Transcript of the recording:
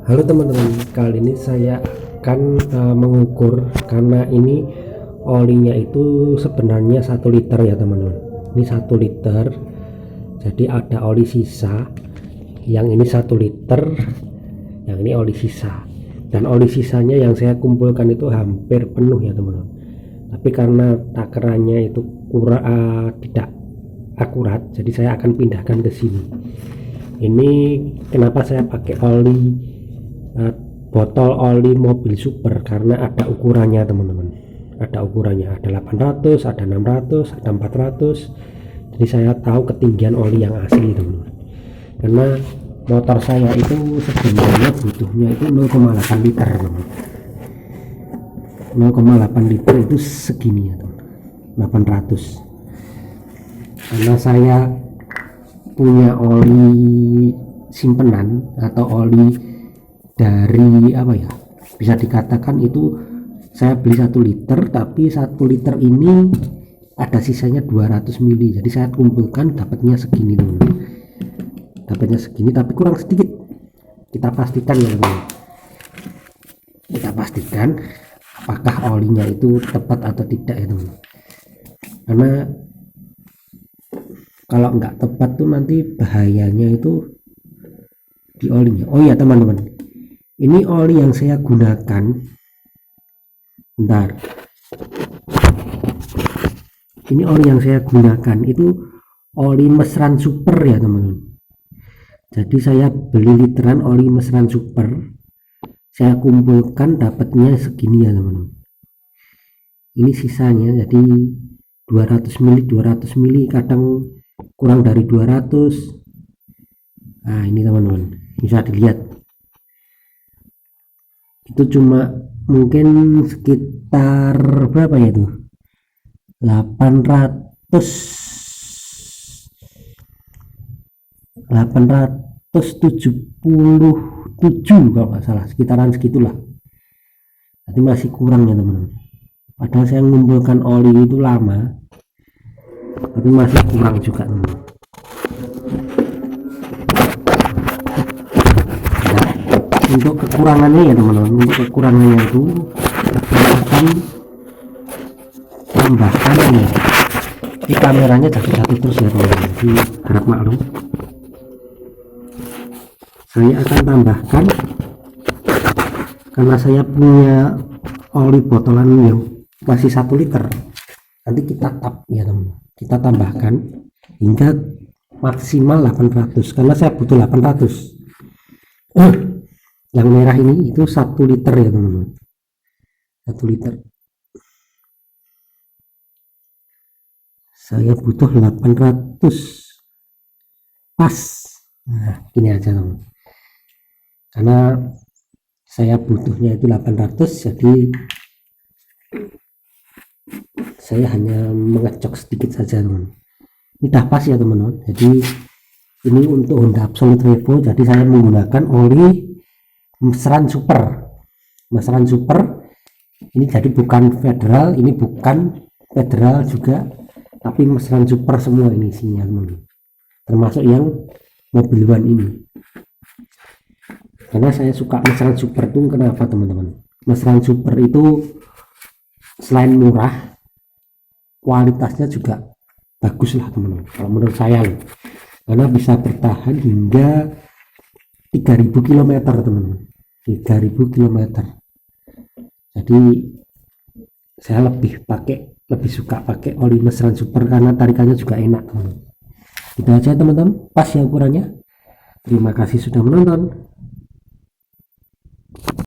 Halo teman-teman, kali ini saya akan mengukur karena ini olinya itu sebenarnya 1 liter ya teman-teman. Ini 1 liter, jadi ada oli sisa. Yang ini 1 liter, yang ini oli sisa. Dan oli sisanya yang saya kumpulkan itu hampir penuh ya teman-teman. Tapi karena takarannya itu tidak akurat, jadi saya akan pindahkan ke sini. Ini kenapa saya pakai oli botol oli mobil super, karena ada ukurannya teman-teman, ada ukurannya, ada 800, ada 600, ada 400. Jadi saya tahu ketinggian oli yang asli teman-teman, karena motor saya itu sebenarnya butuhnya itu 0,8 liter teman-teman. 0,8 liter itu segini ya teman, 800. Karena saya punya oli simpenan atau oli dari apa ya, bisa dikatakan itu saya beli 1 liter, tapi 1 liter ini ada sisanya 200 ml. Jadi saya kumpulkan dapatnya segini dulu, dapatnya segini tapi kurang sedikit. Kita pastikan ya teman, kita pastikan apakah olinya itu tepat atau tidak ya teman, karena kalau nggak tepat tuh nanti bahayanya itu di olinya. Oh iya teman-teman, ini oli yang saya gunakan, bentar, ini oli yang saya gunakan itu oli mesran super ya teman-teman. Jadi saya beli literan oli mesran super, saya kumpulkan dapatnya segini ya teman-teman. Ini sisanya, jadi 200 ml 200 ml, kadang kurang dari 200. Nah ini teman-teman, bisa dilihat itu cuma mungkin sekitar berapa ya itu, 877 kalau nggak salah, sekitaran segitulah. Jadi masih kurang ya teman-teman, padahal saya mengumpulkan oli itu lama tapi masih kurang juga teman-teman. Untuk kekurangannya ya teman-teman, untuk kekurangannya itu saya akan tambahkan ini kameranya jatuh-jatuh terus ya teman-teman, jadi harap maklum. Saya akan tambahkan, karena saya punya oli botolan yang masih 1 liter, nanti kita tap ya teman, kita tambahkan hingga maksimal 800, karena saya butuh 800. Yang merah ini itu 1 liter ya teman-teman, 1 liter saya butuh 800 pas. Nah ini aja teman, karena saya butuhnya itu 800, jadi saya hanya mengecok sedikit saja teman. Ini dah pas ya teman-teman. Jadi ini untuk Honda Absolute Revo, jadi saya menggunakan oli mesran super. Mesran super ini jadi bukan federal, ini bukan federal juga, tapi mesran super semua ini isinya teman, termasuk yang mobil one ini. Karena saya suka mesran super itu kenapa teman-teman, mesran super itu selain murah, kualitasnya juga bagus lah teman-teman kalau menurut saya loh, karena bisa bertahan hingga 3000 km teman-teman, 3000 km. Jadi saya lebih suka pakai oli mesran super karena tarikannya juga enak teman-teman. Itu aja teman-teman, pas ya ukurannya. Terima kasih sudah menonton.